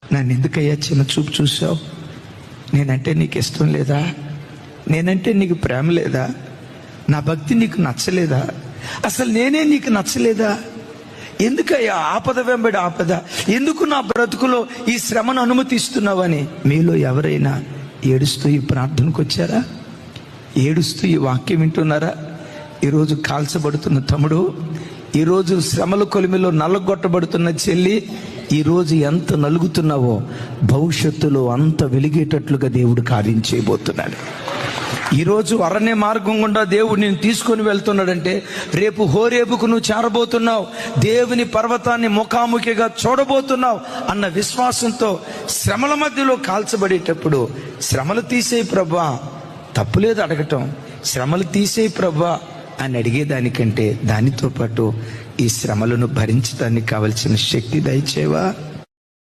నన్ను ఎందుకయ్యా చిన్న చూపు చూసావు? నేనంటే నీకు ఇష్టం లేదా? నేనంటే నీకు ప్రేమ లేదా? నా భక్తి నీకు నచ్చలేదా? అసలు నేనే నీకు నచ్చలేదా? ఎందుకయ్యా ఆపద వెంబడి ఆపద? ఎందుకు నా బ్రతుకులో ఈ శ్రమను అనుమతిస్తున్నావని మీలో ఎవరైనా ఏడుస్తూ ఈ ప్రార్థనకు వచ్చారా? ఏడుస్తూ ఈ వాక్యం వింటున్నారా? ఈరోజు కాల్చబడుతున్న తమ్ముడు, ఈరోజు శ్రమల కొలిమిలో నల్లగొట్టబడుతున్న చెల్లి, ఈరోజు ఎంత నలుగుతున్నావో భవిష్యత్తులో అంత వెలిగేటట్లుగా దేవుడు కార్యం చేయబోతున్నాడు. ఈరోజు అరణ్య మార్గం గుండా దేవుడు నేను తీసుకొని వెళ్తున్నాడంటే రేపు హోరేబుకు నువ్వు చేరబోతున్నావు, దేవుని పర్వతాన్ని ముఖాముఖిగా చూడబోతున్నావు అన్న విశ్వాసంతో శ్రమల మధ్యలో కాల్చబడేటప్పుడు శ్రమలు తీసేయి ప్రభా, తప్పులేదు అడగటం, శ్రమలు తీసేయి ప్రభా అని అడిగేదానికంటే దానితో పాటు ఈ శ్రమలను భరించడానికి కావలసిన శక్తి దయచేవా?